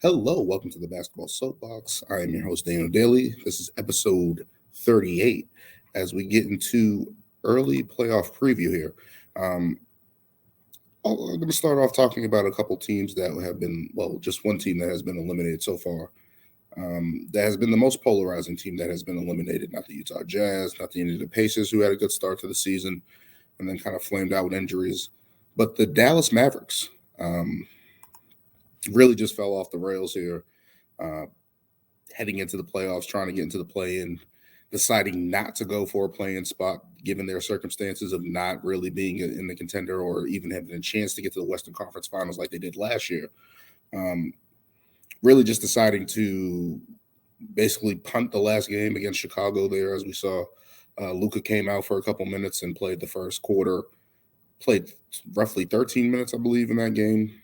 Hello, welcome to the Basketball Soapbox. I am your host, Daniel Daly. This is episode 38 as we get into early playoff preview here. Um, I'm going to start off talking about a couple teams that have been, well, just one team that has been eliminated so far. That has been the most polarizing team that has been eliminated, not the Utah Jazz, not the Indiana Pacers, who had a good start to the season and then kind of flamed out with injuries, but the Dallas Mavericks. Really just fell off the rails here, uh, heading into the playoffs, trying to get into the play-in, deciding not to go for a play-in spot, given their circumstances of not really being in the contender or even having a chance to get to the Western Conference Finals like they did last year. Um, really just deciding to basically punt the last game against Chicago there, as we saw. Luka came out for a couple minutes and played the first quarter, played roughly 13 minutes, I believe, in that game.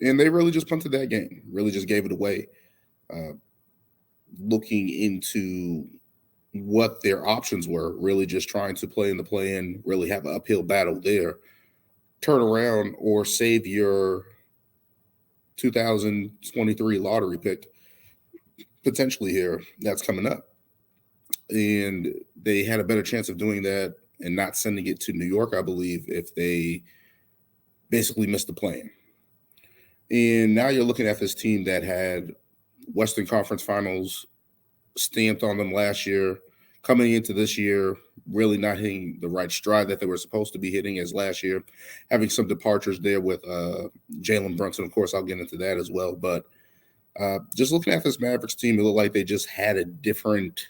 And they really just punted that game, really just gave it away. Uh, Looking into what their options were, really just trying to play in the play-in, really have an uphill battle there, turn around or save your 2023 lottery pick potentially here that's coming up. And they had a better chance of doing that and not sending it to New York, I believe, if they basically missed the play-in. And now you're looking at this team that had Western Conference Finals stamped on them last year, coming into this year, really not hitting the right stride that they were supposed to be hitting as last year, having some departures there with Jalen Brunson. Of course, I'll get into that as well. But just looking at this Mavericks team, it looked like they just had a different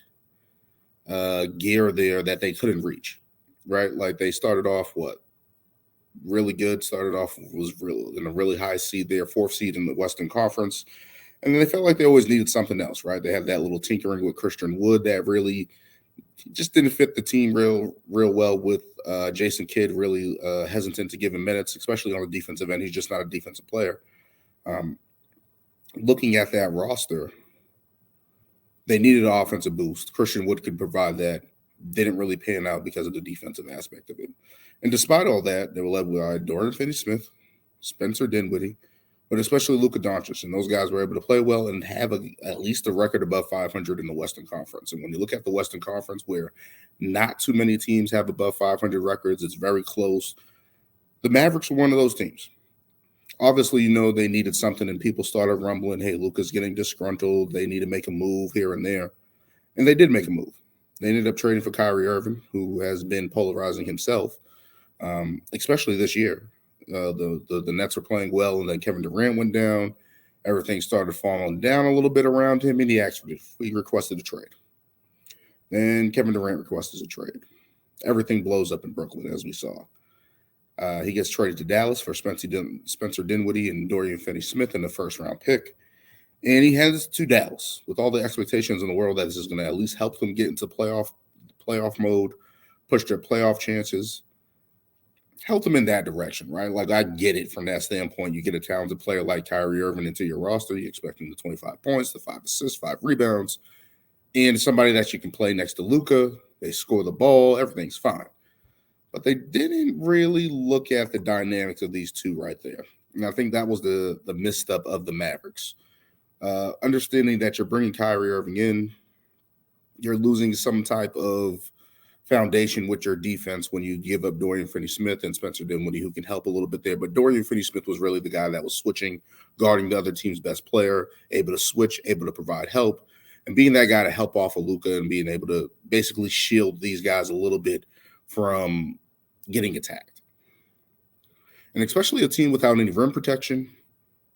gear there that they couldn't reach, right? Like they started off, really good, was in a really high seed there, fourth seed in the Western Conference. And then they felt like they always needed something else, right? They had that little tinkering with Christian Wood that really just didn't fit the team real well with Jason Kidd really hesitant to give him minutes, especially on the defensive end. He's just not a defensive player. Looking at that roster, they needed an offensive boost. Christian Wood could provide that. Didn't really pan out because of the defensive aspect of it. And despite all that, they were led by Dorian Finney-Smith, Spencer Dinwiddie, but especially Luka Doncic. And those guys were able to play well and have at least a record above 500 in the Western Conference. And when you look at the Western Conference, where not too many teams have above 500 records, it's very close. The Mavericks were one of those teams. Obviously, they needed something, and people started rumbling, hey, Luka's getting disgruntled. They need to make a move here and there. And they did make a move. They ended up trading for Kyrie Irving, who has been polarizing himself, especially this year. The Nets were playing well, and then Kevin Durant went down. Everything started falling down a little bit around him, and he requested a trade. Then Kevin Durant requested a trade. Everything blows up in Brooklyn, as we saw. He gets traded to Dallas for Spencer Dinwiddie and Dorian Finney-Smith in the first-round pick. And he heads to Dallas with all the expectations in the world that this is going to at least help them get into playoff mode, push their playoff chances, help them in that direction, right? Like, I get it from that standpoint. You get a talented player like Kyrie Irving into your roster, you expect him to 25 points, the 5 assists, 5 rebounds, and somebody that you can play next to Luka. They score the ball, everything's fine. But they didn't really look at the dynamics of these two right there. And I think that was the misstep of the Mavericks. Understanding that you're bringing Kyrie Irving in, you're losing some type of foundation with your defense when you give up Dorian Finney-Smith and Spencer Dinwiddie, who can help a little bit there. But Dorian Finney-Smith was really the guy that was switching, guarding the other team's best player, able to switch, able to provide help, and being that guy to help off of Luka and being able to basically shield these guys a little bit from getting attacked. And especially a team without any rim protection.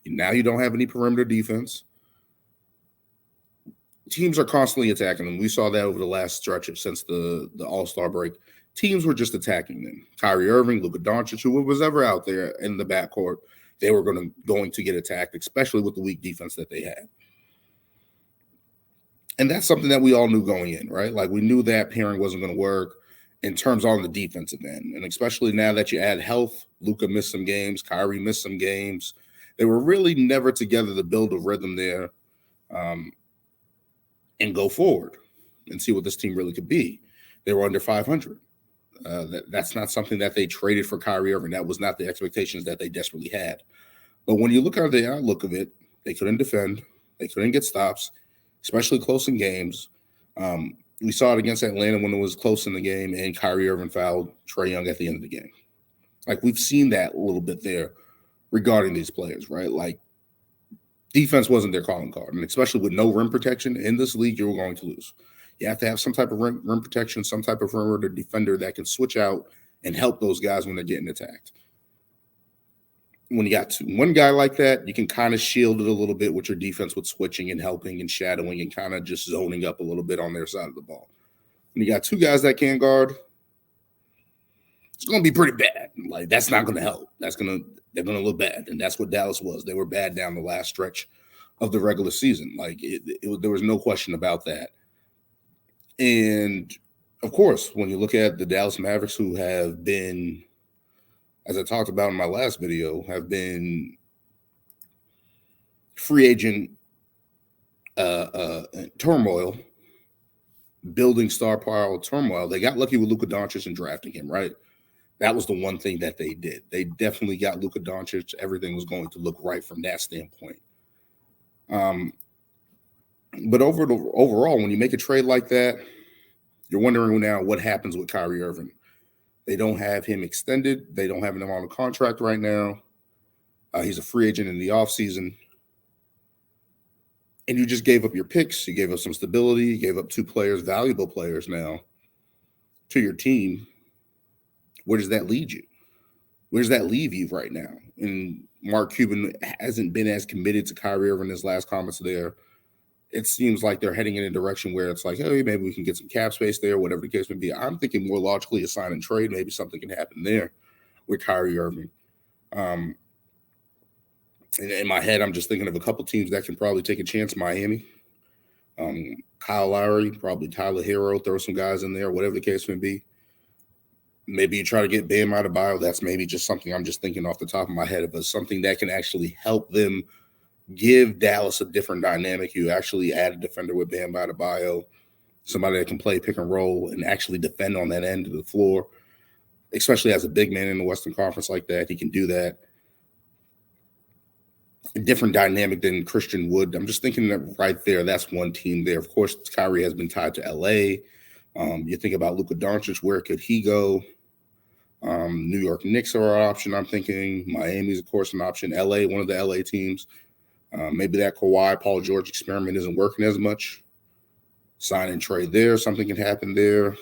Now you don't have any perimeter defense. Teams are constantly attacking them. We saw that over the last stretch since the All-Star break. Teams were just attacking them. Kyrie Irving, Luka Doncic, who was ever out there in the backcourt, they were going to get attacked, especially with the weak defense that they had. And that's something that we all knew going in, right? Like, we knew that pairing wasn't going to work in terms on the defensive end. And especially now that you add health, Luka missed some games, Kyrie missed some games. They were really never together to build a rhythm there. And go forward and see what this team really could be. They were under 500. That's not something that they traded for Kyrie Irving. That was not the expectations that they desperately had. But when you look at the outlook of it, They couldn't defend. They couldn't get stops, especially close in games. We saw it against Atlanta when it was close in the game, and Kyrie Irving fouled Trae Young at the end of the game. Like, we've seen that a little bit there regarding these players, right? Like, defense wasn't their calling card, and especially with no rim protection in this league, you're going to lose. You have to have some type of rim protection, some type of perimeter defender that can switch out and help those guys when they're getting attacked. When you got one guy like that, you can kind of shield it a little bit with your defense with switching and helping and shadowing and kind of just zoning up a little bit on their side of the ball. When you got two guys that can guard, it's going to be pretty bad. Like, that's not going to help. They're going to look bad, and that's what Dallas was. They were bad down the last stretch of the regular season. Like, there was no question about that. And, of course, when you look at the Dallas Mavericks, who have been, as I talked about in my last video, have been free agent turmoil, building star power turmoil. They got lucky with Luka Doncic and drafting him, right? That was the one thing that they did. They definitely got Luka Doncic. Everything was going to look right from that standpoint. But overall, when you make a trade like that, you're wondering now what happens with Kyrie Irving. They don't have him extended. They don't have him on a contract right now. He's a free agent in the offseason. And you just gave up your picks. You gave up some stability. You gave up two players, valuable players now, to your team. Where does that lead you? Where does that leave you right now? And Mark Cuban hasn't been as committed to Kyrie Irving in his last comments there. It seems like they're heading in a direction where it's like, hey, maybe we can get some cap space there, whatever the case may be. I'm thinking more logically a sign and trade. Maybe something can happen there with Kyrie Irving. In my head, I'm just thinking of a couple teams that can probably take a chance. Miami, Kyle Lowry, probably Tyler Hero, throw some guys in there, whatever the case may be. Maybe you try to get Bam Adebayo. That's maybe just something I'm just thinking off the top of my head, but something that can actually help them give Dallas a different dynamic. You actually add a defender with Bam Adebayo, somebody that can play pick and roll and actually defend on that end of the floor, especially as a big man in the Western Conference like that. He can do that. A different dynamic than Christian Wood. I'm just thinking that right there, that's one team there. Of course, Kyrie has been tied to LA. You think about Luka Doncic, where could he go? New York Knicks are an option, I'm thinking. Miami's, of course, an option. LA, one of the LA teams. Maybe that Kawhi, Paul George experiment isn't working as much. Sign and trade there. Something can happen there.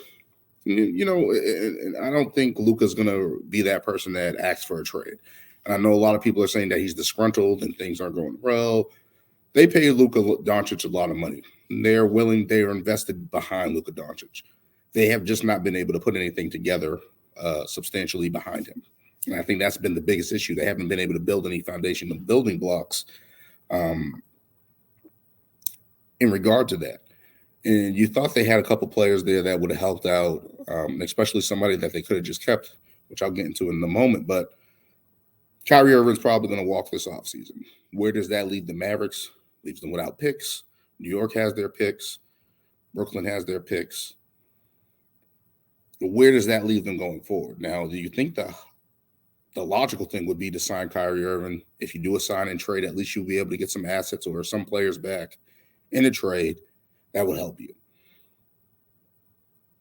You know, and I don't think Luka's going to be that person that asks for a trade. And I know a lot of people are saying that he's disgruntled and things aren't going well. They pay Luka Doncic a lot of money. They are invested behind Luka Doncic. They have just not been able to put anything together substantially behind him. And I think that's been the biggest issue. They haven't been able to build any foundational building blocks in regard to that. And you thought they had a couple players there that would have helped out, especially somebody that they could have just kept, which I'll get into in a moment. But Kyrie Irving's probably going to walk this offseason. Where does that leave the Mavericks? Leaves them without picks. New York has their picks. Brooklyn has their picks. Where does that leave them going forward? Now, do you think the logical thing would be to sign Kyrie Irving? If you do a sign and trade, at least you'll be able to get some assets or some players back in a trade. That would help you.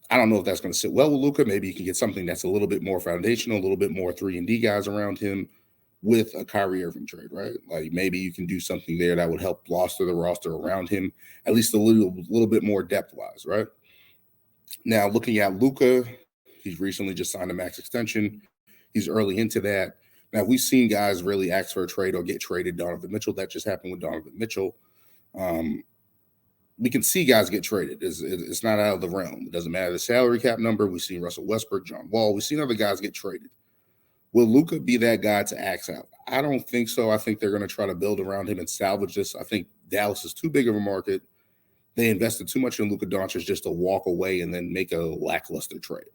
I don't know if that's going to sit well with Luka. Maybe you can get something that's a little bit more foundational, a little bit more 3-and-D guys around him with a Kyrie Irving trade, right? Like, maybe you can do something there that would help bolster the roster around him, at least a little bit more depth-wise, right? Now, looking at Luka, he's recently just signed a max extension. He's early into that. Now, we've seen guys really ask for a trade or get traded. Donovan Mitchell, that just happened with Donovan Mitchell. We can see guys get traded. It's not out of the realm. It doesn't matter the salary cap number. We've seen Russell Westbrook, John Wall. We've seen other guys get traded. Will Luka be that guy to axe out? I don't think so. I think they're going to try to build around him and salvage this. I think Dallas is too big of a market. They invested too much in Luka Doncic just to walk away and then make a lackluster trade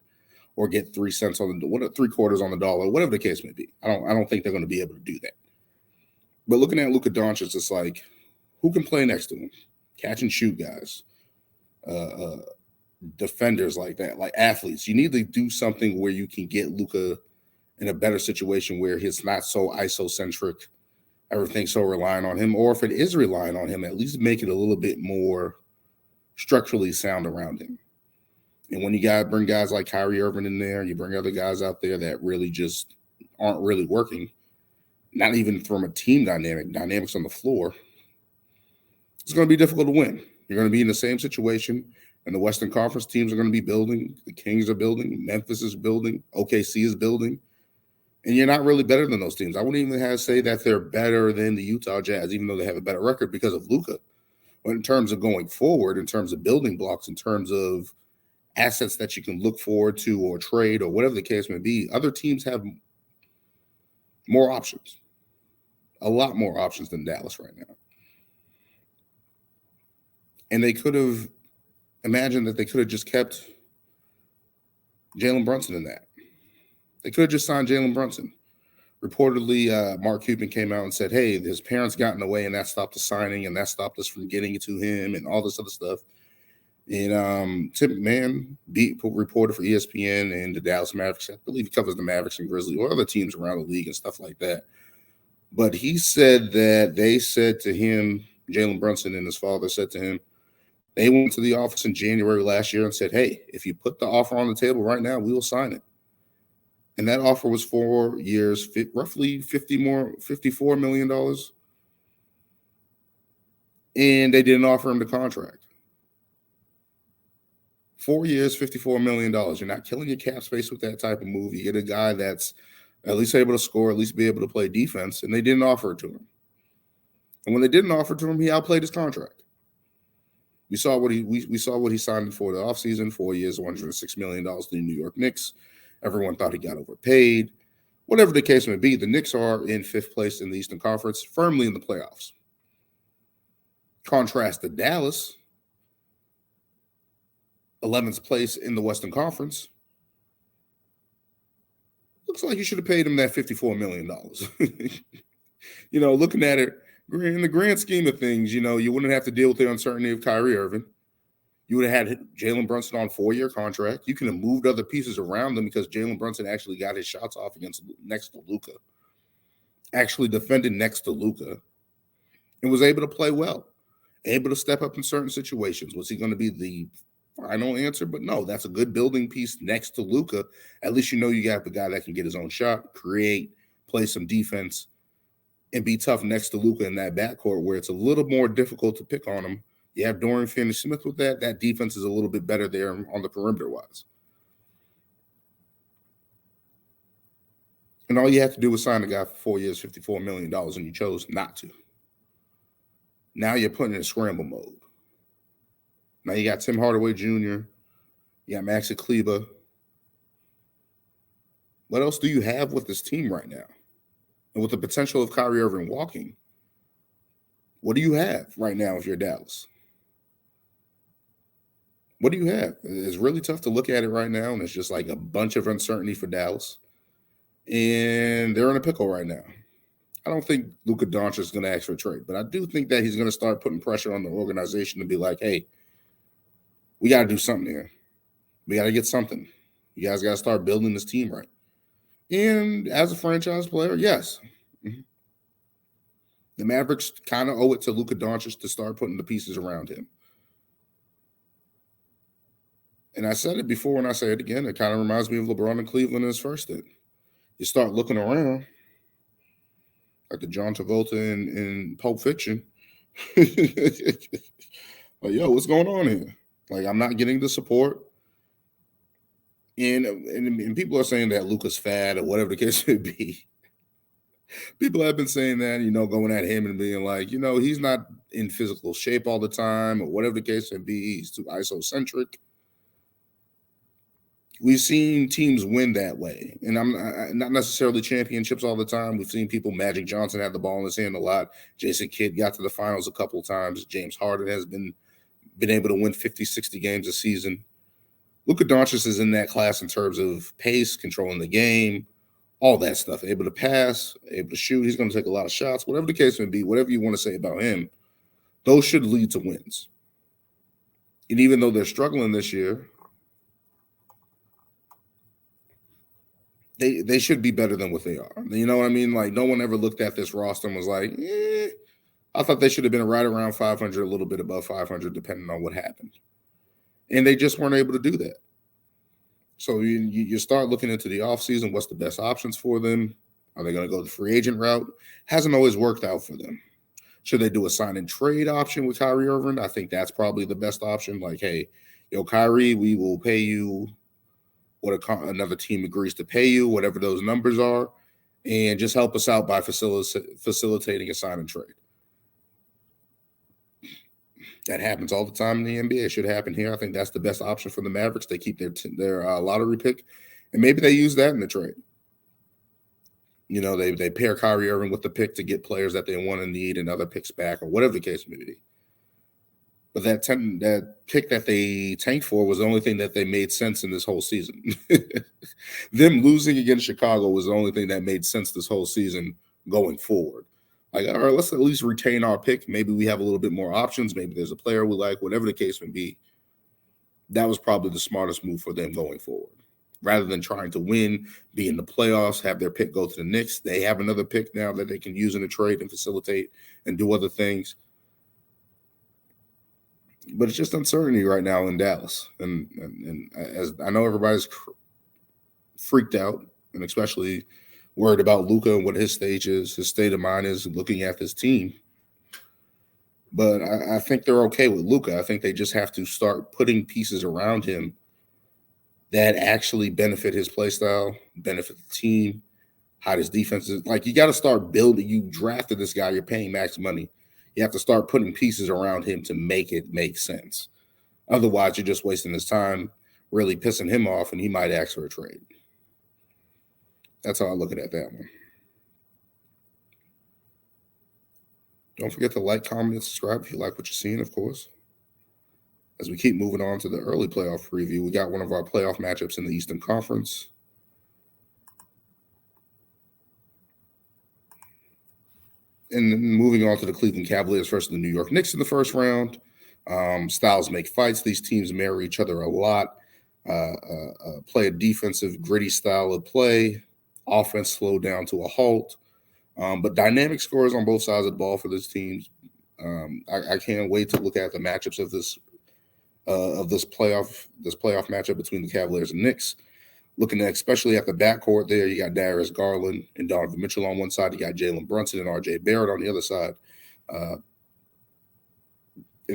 or get 3 cents on the 3 quarters on the dollar, whatever the case may be. I don't think they're going to be able to do that. But looking at Luka Doncic, it's like, who can play next to him? Catch and shoot guys, defenders like that, like athletes. You need to do something where you can get Luka in a better situation where he's not so isocentric everything's so reliant on him, or if it is relying on him, at least make it a little bit more structurally sound around him. And when you bring guys like Kyrie Irving in there, you bring other guys out there that really just aren't really working, not even from a team dynamics on the floor, it's going to be difficult to win. You're going to be in the same situation, and the Western Conference teams are going to be building. The Kings are building. Memphis is building. OKC is building. And you're not really better than those teams. I wouldn't even have to say that they're better than the Utah Jazz, even though they have a better record because of Luka. But in terms of going forward, in terms of building blocks, in terms of assets that you can look forward to or trade or whatever the case may be, other teams have more options, a lot more options than Dallas right now. And they could have imagined that they could have just kept Jalen Brunson in that. They could have just signed Jalen Brunson. Reportedly, Mark Cuban came out and said, hey, his parents got in the way and that stopped the signing and that stopped us from getting it to him and all this other stuff. And Tim McMahon, reporter for ESPN and the Dallas Mavericks, I believe he covers the Mavericks and Grizzlies or other teams around the league and stuff like that. But he said that they said to him, Jalen Brunson and his father said to him, they went to the office in January last year and said, hey, if you put the offer on the table right now, we will sign it. And that offer was 4 years, roughly $54 million. And they didn't offer him the contract. 4 years, $54 million. You're not killing your cap space with that type of move. You get a guy that's at least able to score, at least be able to play defense, and they didn't offer it to him. And when they didn't offer it to him, he outplayed his contract. We saw what he signed for the offseason, 4 years, $106 million to the New York Knicks. Everyone thought he got overpaid. Whatever the case may be, the Knicks are in 5th place in the Eastern Conference, firmly in the playoffs. Contrast to Dallas, 11th place in the Western Conference. Looks like you should have paid him that $54 million. Looking at it, in the grand scheme of things, you wouldn't have to deal with the uncertainty of Kyrie Irving. You would have had Jalen Brunson on 4-year contract. You can have moved other pieces around them because Jalen Brunson actually got his shots off next to Luka. Actually defended next to Luka. And was able to play well. Able to step up in certain situations. Was he going to be the final answer? But no, that's a good building piece next to Luka. At least you got the guy that can get his own shot, create, play some defense, and be tough next to Luka in that backcourt where it's a little more difficult to pick on him. You have Dorian Finney-Smith with that. That defense is a little bit better there on the perimeter-wise. And all you have to do was sign a guy for 4 years, $54 million, and you chose not to. Now you're putting in scramble mode. Now you got Tim Hardaway Jr., you got Maxi Kleber. What else do you have with this team right now? And with the potential of Kyrie Irving walking, what do you have right now if you're Dallas? What do you have? It's really tough to look at it right now, and it's just like a bunch of uncertainty for Dallas. And they're in a pickle right now. I don't think Luka Doncic is going to ask for a trade, but I do think that he's going to start putting pressure on the organization to be like, hey, we got to do something here. We got to get something. You guys got to start building this team right. And as a franchise player, yes. Mm-hmm. The Mavericks kind of owe it to Luka Doncic to start putting the pieces around him. And I said it before and I say it again. It kind of reminds me of LeBron in Cleveland in his first stint. You start looking around like the John Travolta in Pulp Fiction. Like, yo, what's going on here? Like, I'm not getting the support. And people are saying that Luka's fat or whatever the case may be. People have been saying that, going at him and being like, he's not in physical shape all the time or whatever the case may be. He's too isocentric. We've seen teams win that way. And I'm not necessarily championships all the time. We've seen people, Magic Johnson had the ball in his hand a lot. Jason Kidd got to the finals a couple of times. James Harden has been able to win 50, 60 games a season. Luka Doncic is in that class in terms of pace, controlling the game, all that stuff. Able to pass, able to shoot. He's going to take a lot of shots. Whatever the case may be, whatever you want to say about him, those should lead to wins. And even though they're struggling this year, they should be better than what they are. You know what I mean? Like, no one ever looked at this roster and was like, I thought they should have been right around 500, a little bit above 500, depending on what happened. And they just weren't able to do that. So you start looking into the offseason, what's the best options for them? Are they going to go the free agent route? Hasn't always worked out for them. Should they do a sign and trade option with Kyrie Irving? I think that's probably the best option. Like, hey, Kyrie, we will pay you what another team agrees to pay you, whatever those numbers are, and just help us out by facilitating a sign and trade. That happens all the time in the NBA. It should happen here. I think that's the best option for the Mavericks. They keep their lottery pick, and maybe they use that in the trade. They pair Kyrie Irving with the pick to get players that they want and need and other picks back or whatever the case may be. But that pick that they tanked for was the only thing that they made sense in this whole season. Them losing against Chicago was the only thing that made sense this whole season going forward. Like, all right, let's at least retain our pick. Maybe we have a little bit more options. Maybe there's a player we like, whatever the case may be. That was probably the smartest move for them going forward. Rather than trying to win, be in the playoffs, have their pick go to the Knicks, they have another pick now that they can use in a trade and facilitate and do other things. But it's just uncertainty right now in Dallas. And as I know everybody's freaked out, and especially worried about Luka and what his state of mind is looking at this team. But I think they're okay with Luka. I think they just have to start putting pieces around him that actually benefit his play style, benefit the team, how his defense is. Like, you got to start building. You drafted this guy. You're paying max money. You have to start putting pieces around him to make it make sense. Otherwise, you're just wasting his time, really pissing him off, and he might ask for a trade. That's how I look at that one. Don't forget to like, comment, and subscribe if you like what you're seeing, of course. As we keep moving on to the early playoff preview, we got one of our playoff matchups in the Eastern Conference. And then moving on to the Cleveland Cavaliers versus the New York Knicks in the first round. Styles make fights. These teams marry each other a lot. Play a defensive, gritty style of play. Offense slowed down to a halt. But dynamic scores on both sides of the ball for these teams. I can't wait to look at the matchups of this playoff matchup between the Cavaliers and Knicks. Looking at especially at the backcourt there, you got Darius Garland and Donovan Mitchell on one side. You got Jalen Brunson and R.J. Barrett on the other side. And,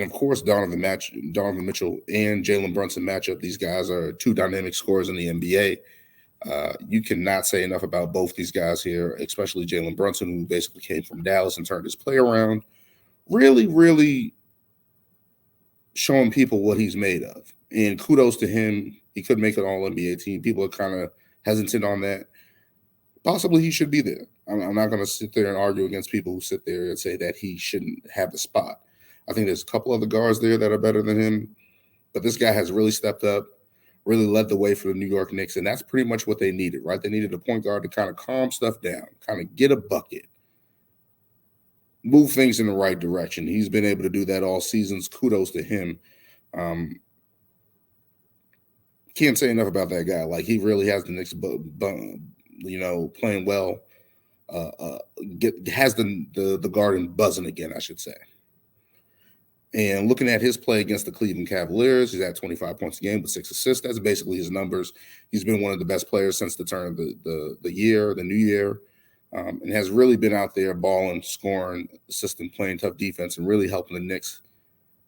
of course, Donovan Mitchell and Jalen Brunson matchup. These guys are two dynamic scorers in the NBA. You cannot say enough about both these guys here, especially Jalen Brunson, who basically came from Dallas and turned his play around. Really, really showing people what he's made of. And kudos to him. He could make an all-NBA team. People are kind of hesitant on that. Possibly he should be there. I'm not going to sit there and argue against people who sit there and say that he shouldn't have the spot. I think there's a couple other guards there that are better than him. But this guy has really stepped up, really led the way for the New York Knicks, and that's pretty much what they needed, right? They needed a point guard to kind of calm stuff down, kind of get a bucket, move things in the right direction. He's been able to do that all seasons. Kudos to him. Can't say enough about that guy. Like, he really has the Knicks, playing well. Has the Garden buzzing again, I should say. And looking at his play against the Cleveland Cavaliers, he's at 25 points a game with 6 assists. That's basically his numbers. He's been one of the best players since the turn of the new year, and has really been out there balling, scoring, assisting, playing tough defense, and really helping the Knicks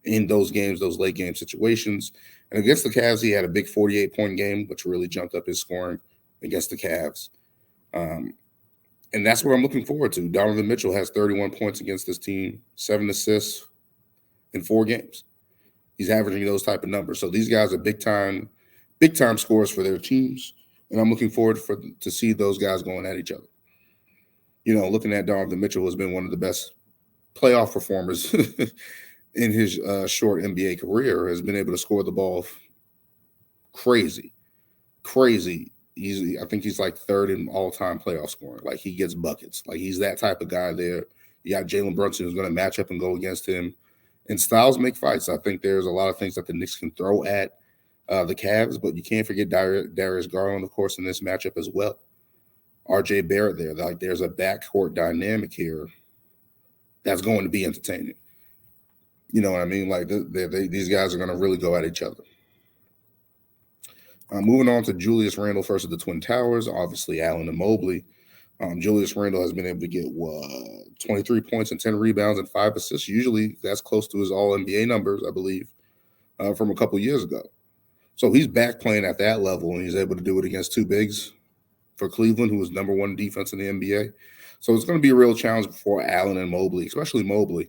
in those games, those late game situations. And against the Cavs, he had a big 48-point game, which really jumped up his scoring against the Cavs. And that's what I'm looking forward to. Donovan Mitchell has 31 points against this team, 7 assists in 4 games. He's averaging those type of numbers. So these guys are big time scorers for their teams. And I'm looking forward to see those guys going at each other. Looking at Donovan Mitchell, who has been one of the best playoff performers in his short NBA career, has been able to score the ball crazy. I think he's like third in all-time playoff scoring. Like, he gets buckets. Like, he's that type of guy there. You got Jalen Brunson who's going to match up and go against him. And styles make fights. I think there's a lot of things that the Knicks can throw at the Cavs, but you can't forget Darius Garland, of course, in this matchup as well. RJ Barrett there. Like there's a backcourt dynamic here that's going to be entertaining. You know what I mean? Like these guys are going to really go at each other. Moving on to Julius Randle versus the Twin Towers. Obviously, Allen and Mobley. Julius Randle has been able to get 23 points and 10 rebounds and 5 assists. Usually, that's close to his All-NBA numbers, I believe, from a couple years ago. So he's back playing at that level, and he's able to do it against two bigs for Cleveland, who was number one defense in the NBA. So it's going to be a real challenge for Allen and Mobley, especially Mobley,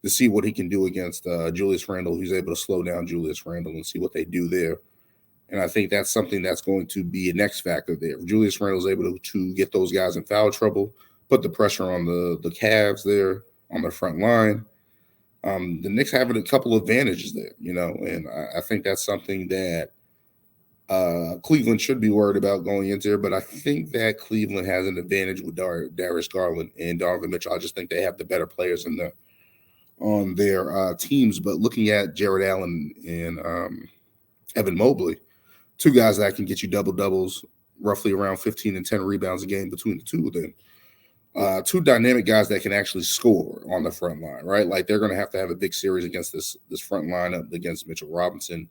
to see what he can do against Julius Randle. He's able to slow down Julius Randle and see what they do there. And I think that's something that's going to be an X factor there. If Julius Randle is able to get those guys in foul trouble, put the pressure on the Cavs there on the front line, the Knicks have a couple of advantages there, you know, and I think that's something that Cleveland should be worried about going into there. But I think that Cleveland has an advantage with Darius Garland and Donovan Mitchell. I just think they have the better players on their teams. But looking at Jared Allen and Evan Mobley, two guys that can get you double-doubles, roughly around 15 and 10 rebounds a game between the two of them. Two dynamic guys that can actually score on the front line, right? Like they're going to have a big series against this front lineup against Mitchell Robinson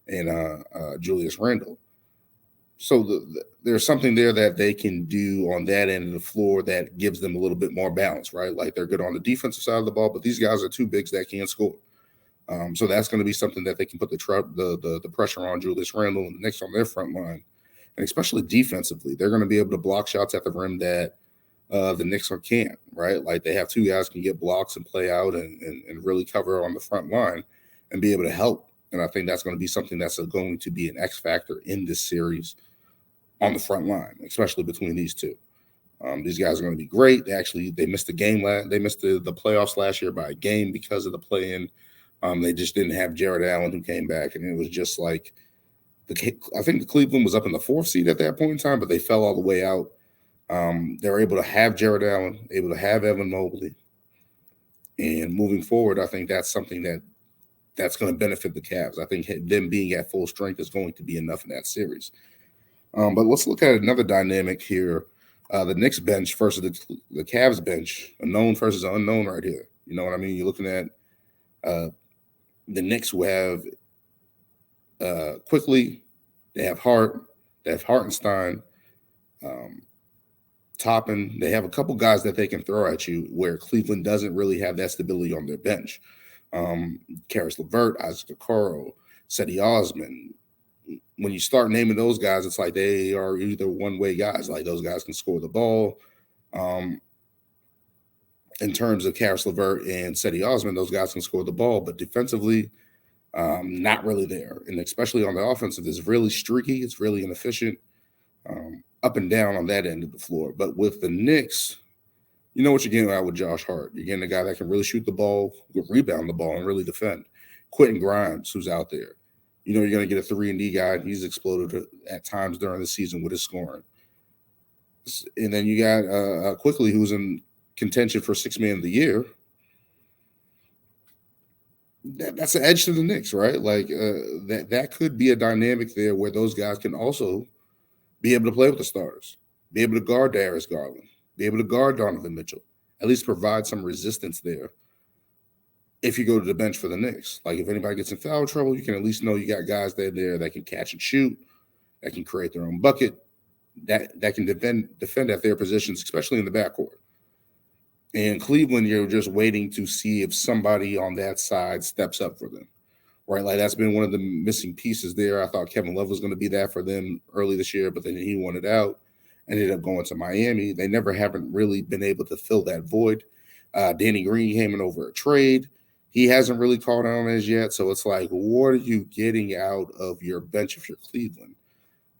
and Julius Randle. So there's something there that they can do on that end of the floor that gives them a little bit more balance, right? Like they're good on the defensive side of the ball, but these guys are two bigs that can score. So that's going to be something that they can put the pressure on Julius Randle and the Knicks on their front line, and especially defensively, they're going to be able to block shots at the rim that the Knicks can't, right? Like they have two guys can get blocks and play out and really cover on the front line and be able to help. And I think that's going to be something that's going to be an X factor in this series on the front line, especially between these two. These guys are going to be great. They missed the game they missed the playoffs last year by a game because of the play-in. They just didn't have Jared Allen who came back, and it was just like I think the Cleveland was up in the 4th seed at that point in time, but they fell all the way out. They were able to have Jared Allen, able to have Evan Mobley, and moving forward, I think that's something that's going to benefit the Cavs. I think them being at full strength is going to be enough in that series. But let's look at another dynamic here. The Knicks bench versus the Cavs bench, a known versus an unknown right here. You know what I mean? You're looking at the Knicks who have Quickly, they have Hart, they have Hartenstein, Toppin. They have a couple guys that they can throw at you where Cleveland doesn't really have that stability on their bench. Karis LeVert, Isaac Okoro, Cedi Osman. When you start naming those guys, it's like they are either one-way guys. Like those guys can score the ball. In terms of Karis LeVert and Cedi Osman, those guys can score the ball, but defensively, not really there. And especially on the offensive, it's really streaky. It's really inefficient, up and down on that end of the floor. But with the Knicks, you know what you're getting out with Josh Hart. You're getting a guy that can really shoot the ball, rebound the ball, and really defend. Quentin Grimes, who's out there. You know, you're going to get a 3-and-D guy. He's exploded at times during the season with his scoring. And then you got Quickly, who's in contention for 6th man of the year. That's an edge to the Knicks, right? Like that could be a dynamic there where those guys can also be able to play with the starters, be able to guard Darius Garland, be able to guard Donovan Mitchell, at least provide some resistance there. If you go to the bench for the Knicks, like if anybody gets in foul trouble, you can at least know you got guys there that can catch and shoot, that can create their own bucket, that can defend at their positions, especially in the backcourt. And Cleveland, you're just waiting to see if somebody on that side steps up for them, right? Like that's been one of the missing pieces there. I thought Kevin Love was going to be that for them early this year, but then he wanted out, ended up going to Miami. They haven't really been able to fill that void. Danny Green came in over a trade. He hasn't really caught on as yet. So it's like, what are you getting out of your bench if you're Cleveland?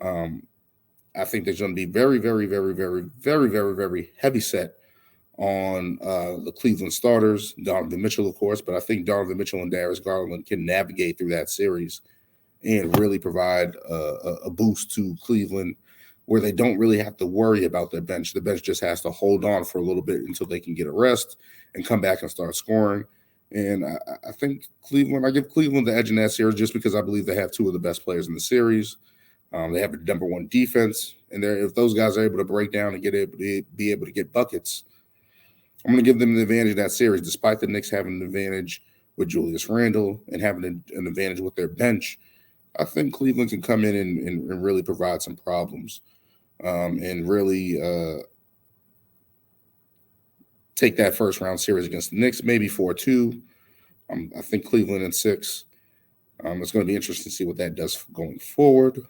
I think there's going to be very, very, very, very, very, very, very heavy set on the Cleveland starters, Donovan Mitchell, of course, but I think Donovan Mitchell and Darius Garland can navigate through that series and really provide a boost to Cleveland where they don't really have to worry about their bench. The bench just has to hold on for a little bit until they can get a rest and come back and start scoring. And I think I give Cleveland the edge in that series just because I believe they have two of the best players in the series. They have the number one defense, and if those guys are able to break down and be able to get buckets, I'm going to give them the advantage of that series, despite the Knicks having an advantage with Julius Randle and having an advantage with their bench. I think Cleveland can come in and really provide some problems and really take that first round series against the Knicks, maybe 4-2. I think Cleveland in 6. It's going to be interesting to see what that does going forward.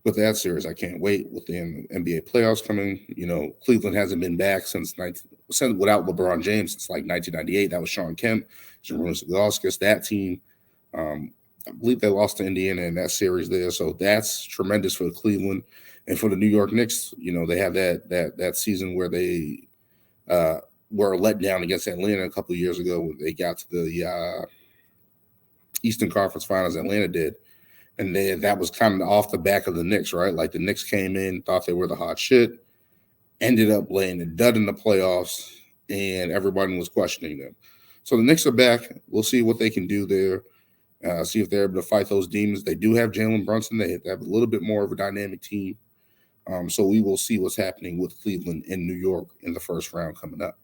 With that series, I can't wait. With the NBA playoffs coming, Cleveland hasn't been back since without LeBron James since like 1998. That was Sean Kemp, Jeroen Zagauskas, that team. I believe they lost to Indiana in that series there, so that's tremendous for Cleveland and for the New York Knicks. They have that season where they were let down against Atlanta a couple of years ago when they got to the Eastern Conference Finals. Atlanta did. And that was kind of off the back of the Knicks, right? Like the Knicks came in, thought they were the hot shit, ended up laying a dud in the playoffs, and everybody was questioning them. So the Knicks are back. We'll see what they can do there. See if they're able to fight those demons. They do have Jalen Brunson. They have a little bit more of a dynamic team. So we will see what's happening with Cleveland and New York in the first round coming up.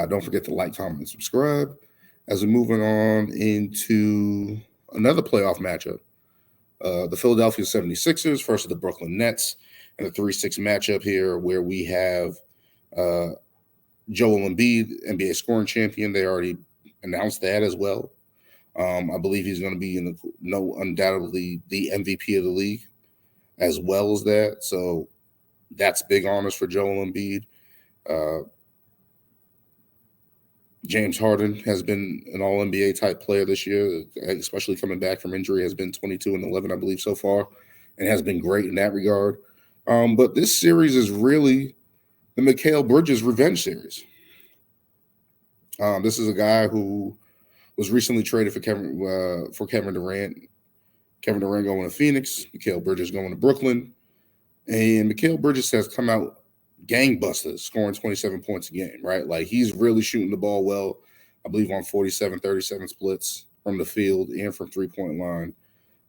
Don't forget to like, comment, and subscribe. As we're moving on into another playoff matchup, the Philadelphia 76ers versus the Brooklyn Nets in a 3-6 matchup here where we have Joel Embiid, NBA scoring champion. They already announced that as well. I believe he's going to be undoubtedly the MVP of the league as well as that. So that's big honors for Joel Embiid. James Harden has been an all-NBA type player this year, especially coming back from injury, has been 22 and 11, I believe, so far, and has been great in that regard. But this series is really the Mikal Bridges revenge series. This is a guy who was recently traded for Kevin Durant. Kevin Durant going to Phoenix, Mikal Bridges going to Brooklyn, and Mikal Bridges has come out gangbusters, scoring 27 points a game, right? Like he's really shooting the ball well. I believe on 47-37 splits from the field and from 3-point line.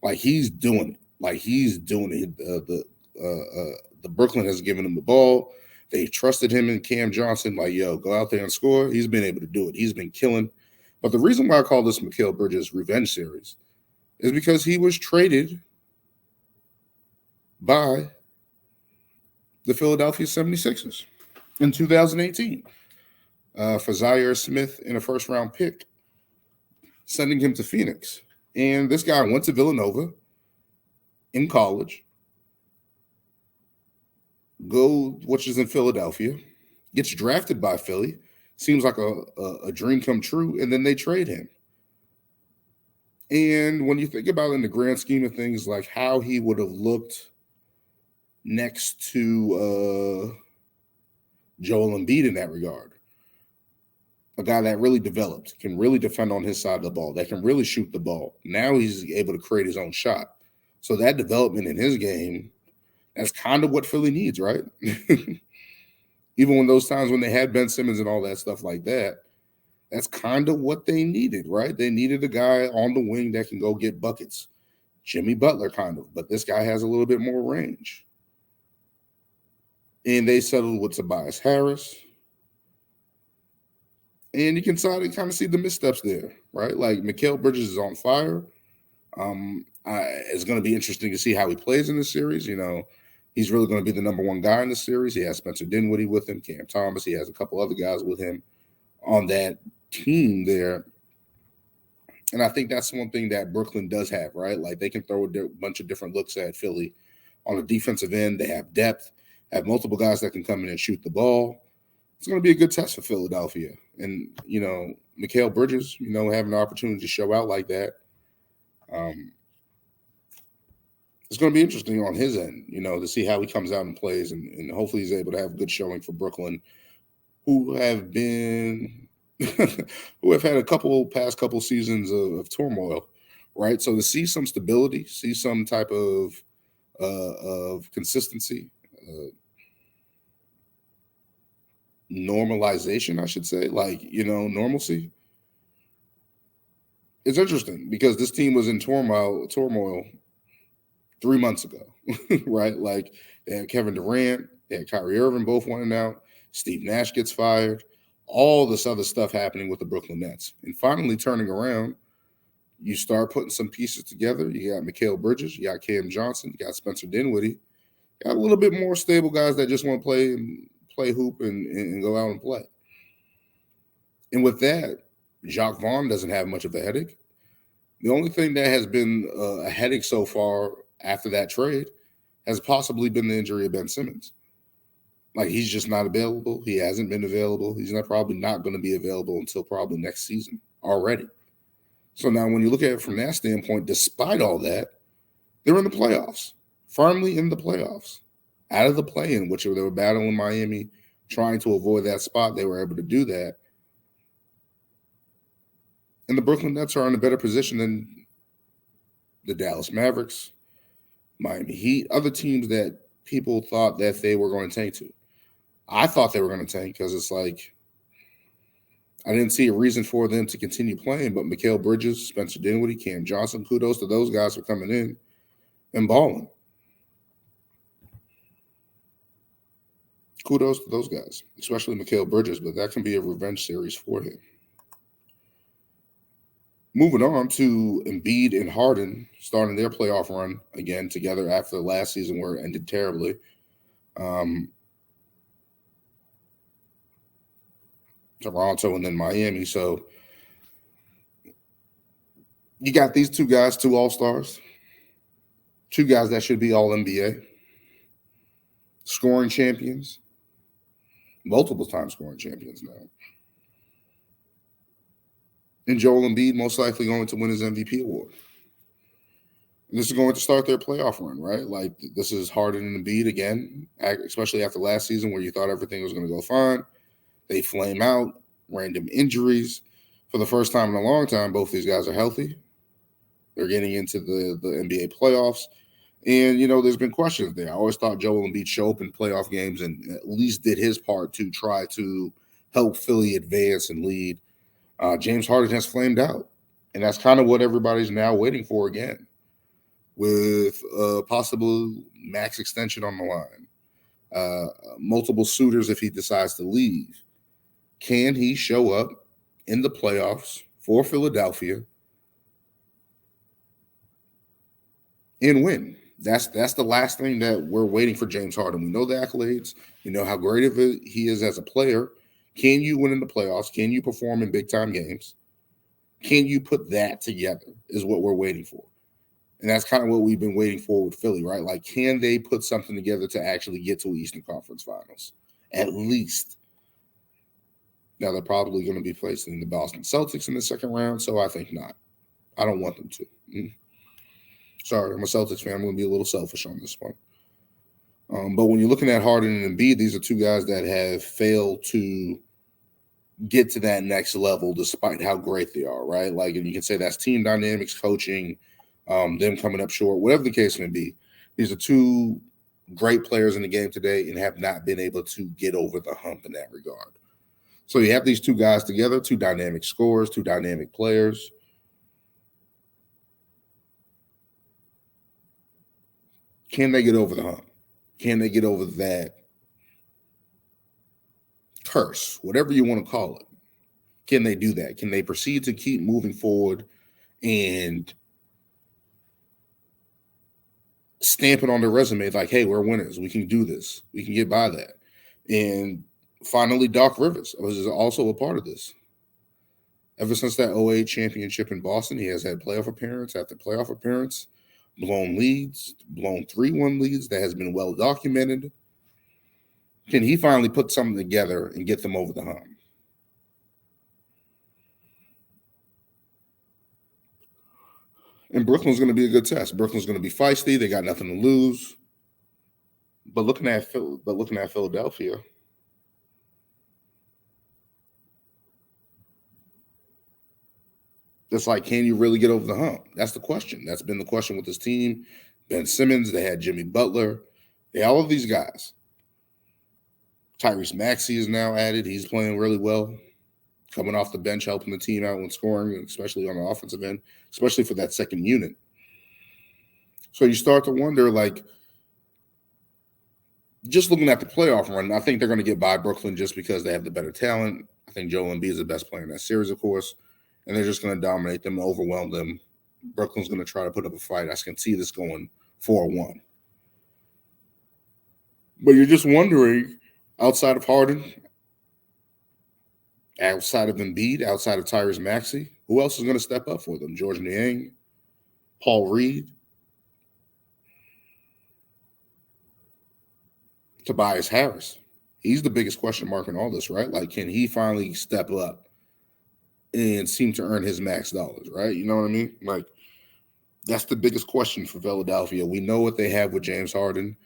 Like he's doing it. The Brooklyn has given him the ball. They trusted him and Cam Johnson. Like, yo, go out there and score. He's been able to do it. He's been killing. But the reason why I call this Mikal Bridges revenge series is because he was traded by the Philadelphia 76ers in 2018 for Zaire Smith in a first-round pick, sending him to Phoenix. And this guy went to Villanova in college, which is in Philadelphia, gets drafted by Philly, seems like a dream come true, and then they trade him. And when you think about it in the grand scheme of things, like how he would have looked next to Joel Embiid in that regard. A guy that really developed, can really defend on his side of the ball, that can really shoot the ball. Now he's able to create his own shot. So that development in his game, that's kind of what Philly needs, right? Even when those times when they had Ben Simmons and all that stuff like that, that's kind of what they needed, right? They needed a guy on the wing that can go get buckets. Jimmy Butler kind of, but this guy has a little bit more range. And they settled with Tobias Harris. And you can kind of see the missteps there, right? Like Mikal Bridges is on fire. It's going to be interesting to see how he plays in this series. He's really going to be the number one guy in the series. He has Spencer Dinwiddie with him, Cam Thomas. He has a couple other guys with him on that team there. And I think that's one thing that Brooklyn does have, right? Like they can throw a bunch of different looks at Philly. On the defensive end, they have depth, have multiple guys that can come in and shoot the ball. It's going to be a good test for Philadelphia. And, Mikal Bridges, having the opportunity to show out like that, it's going to be interesting on his end, to see how he comes out and plays. And hopefully he's able to have a good showing for Brooklyn, who have been who have had a past couple seasons of turmoil, right? So to see some stability, see some type of consistency, normalization, I should say, normalcy. It's interesting because this team was in turmoil 3 months ago, right? Like they had Kevin Durant, they had Kyrie Irving both wanting out. Steve Nash gets fired. All this other stuff happening with the Brooklyn Nets, and finally turning around. You start putting some pieces together. You got Mikal Bridges, you got Cam Johnson, you got Spencer Dinwiddie. You got a little bit more stable guys that just want to play hoop and go out and play. And with that, Jacques Vaughn doesn't have much of a headache. The only thing that has been a headache so far after that trade has possibly been the injury of Ben Simmons. Like he's just not available. He hasn't been available. He's probably not going to be available until probably next season already. So now when you look at it from that standpoint, despite all that, they're in the playoffs, firmly in the playoffs, out of the play-in, which they were battling Miami, trying to avoid that spot. They were able to do that. And the Brooklyn Nets are in a better position than the Dallas Mavericks, Miami Heat, other teams that people thought that they were going to tank to. I thought they were going to tank because it's like I didn't see a reason for them to continue playing, but Mikal Bridges, Spencer Dinwiddie, Cam Johnson, kudos to those guys for coming in and balling. Kudos to those guys, especially Mikal Bridges, but that can be a revenge series for him. Moving on to Embiid and Harden starting their playoff run again together after the last season where it ended terribly. Toronto and then Miami. So you got these two guys, two All-Stars, two guys that should be all NBA, scoring champions, multiple time scoring champions now. And Joel Embiid most likely going to win his MVP award. And this is going to start their playoff run, right? Like this is Harden and Embiid again, especially after last season where you thought everything was going to go fine. They flame out, random injuries. For the first time in a long time, both these guys are healthy. They're getting into the NBA playoffs. And, there's been questions there. I always thought Joel Embiid show up in playoff games and at least did his part to try to help Philly advance and lead. James Harden has flamed out. And that's kind of what everybody's now waiting for again, with a possible max extension on the line, multiple suitors if he decides to leave. Can he show up in the playoffs for Philadelphia and win? That's the last thing that we're waiting for James Harden. We know the accolades. We know how great of it he is as a player. Can you win in the playoffs? Can you perform in big-time games? Can you put that together is what we're waiting for. And that's kind of what we've been waiting for with Philly, right? Like, can they put something together to actually get to Eastern Conference Finals? At least. Now, they're probably going to be facing the Boston Celtics in the second round, so I think not. I don't want them to. Sorry, I'm a Celtics fan. I'm going to be a little selfish on this one. But when you're looking at Harden and Embiid, these are two guys that have failed to get to that next level despite how great they are, right? Like, and you can say that's team dynamics, coaching, them coming up short, whatever the case may be. These are two great players in the game today and have not been able to get over the hump in that regard. So you have these two guys together, two dynamic scorers, two dynamic players. Can they get over the hump? Can they get over that curse, whatever you want to call it? Can they do that? Can they proceed to keep moving forward and stamp it on their resume like, hey, we're winners. We can do this. We can get by that. And finally, Doc Rivers was also a part of this. Ever since that 2008 championship in Boston, he has had playoff appearance after playoff appearance, blown leads, blown 3-1 leads that has been well documented. Can he finally put something together and get them over the hump? And Brooklyn's going to be a good test. Brooklyn's going to be feisty. They got nothing to lose. But looking at Philadelphia, it's like, can you really get over the hump? That's the question. That's been the question with this team. Ben Simmons, they had Jimmy Butler. They all of these guys. Tyrese Maxey is now added. He's playing really well. coming off the bench, helping the team out when scoring, especially on the offensive end, especially for that second unit. So you start to wonder, like, just looking at the playoff run, I think they're going to get by Brooklyn just because they have the better talent. I think Joel Embiid is the best player in that series, of course, and they're just going to dominate them, overwhelm them. Brooklyn's going to try to put up a fight. I can see this going 4-1. But you're just wondering, outside of Harden, outside of Embiid, outside of Tyrese Maxey, who else is going to step up for them? George Niang, Paul Reed, Tobias Harris. He's the biggest question mark in all this, right? Like, can he finally step up and seem to earn his max dollars, right? You know what I mean? Like, that's the biggest question for Philadelphia. We know what they have with James Harden.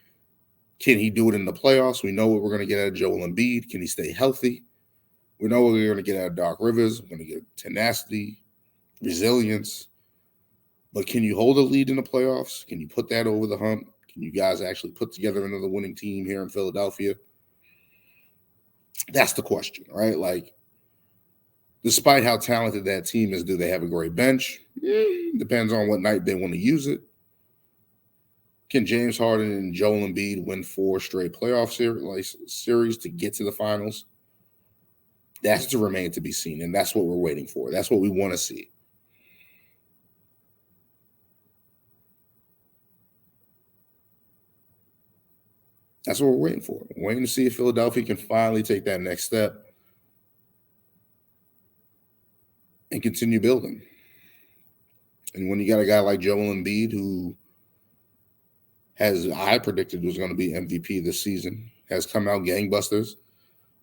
Can he do it in the playoffs? We know what we're going to get out of Joel Embiid. Can he stay healthy? We know what we're going to get out of Doc Rivers. We're going to get tenacity, resilience. But can you hold a lead in the playoffs? Can you put that over the hump? Can you guys actually put together another winning team here in Philadelphia? That's the question, right? Like, despite how talented that team is, do they have a great bench? Depends on what night they want to use it. Can James Harden and Joel Embiid win 4 straight playoff series to get to the finals? That's to remain to be seen, and that's what we're waiting for. That's what we want to see. That's what we're waiting for. We're waiting to see if Philadelphia can finally take that next step and continue building. And when you got a guy like Joel Embiid, who I predicted was going to be MVP this season, has come out gangbusters,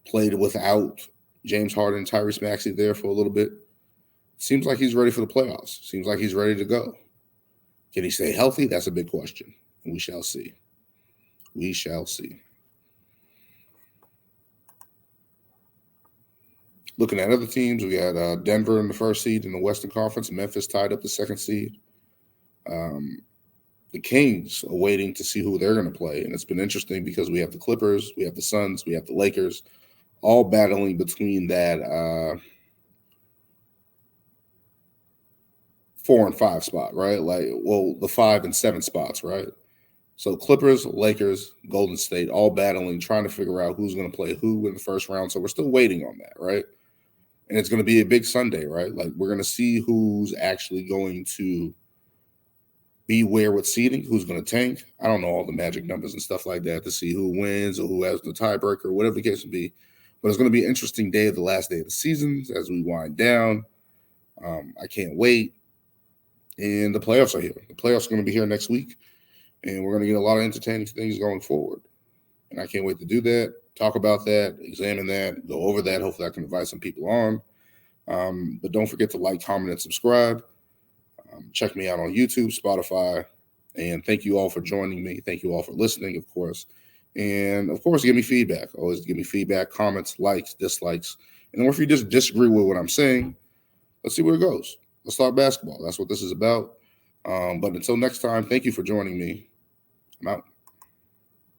played without James Harden and Tyrese Maxey there for a little bit. Seems like he's ready for the playoffs. Seems like he's ready to go. Can he stay healthy? That's a big question. We shall see. We shall see. Looking at other teams, we got Denver in the first seed in the Western Conference. Memphis tied up the second seed. The Kings are waiting to see who they're going to play. And it's been interesting because we have the Clippers, we have the Suns, we have the Lakers, all battling between that 4 and 5 spot, right? Like, well, the 5 and 7 spots, right? So Clippers, Lakers, Golden State, all battling, trying to figure out who's going to play who in the first round. So we're still waiting on that, right? And it's going to be a big Sunday, right? Like, we're going to see who's actually going to be where with seeding, who's going to tank. I don't know all the magic numbers and stuff like that to see who wins or who has the tiebreaker, whatever the case may be. But it's going to be an interesting day, the last day of the season as we wind down. I can't wait. And the playoffs are here. The playoffs are going to be here next week. And we're going to get a lot of entertaining things going forward. And I can't wait to do that, talk about that, examine that, go over that. Hopefully I can invite some people on. But don't forget to like, comment, and subscribe. Check me out on YouTube, Spotify. And thank you all for joining me. Thank you all for listening, of course. And, of course, give me feedback. Always give me feedback, comments, likes, dislikes. And if you just disagree with what I'm saying, let's see where it goes. Let's talk basketball. That's what this is about. But until next time, thank you for joining me. I'm out.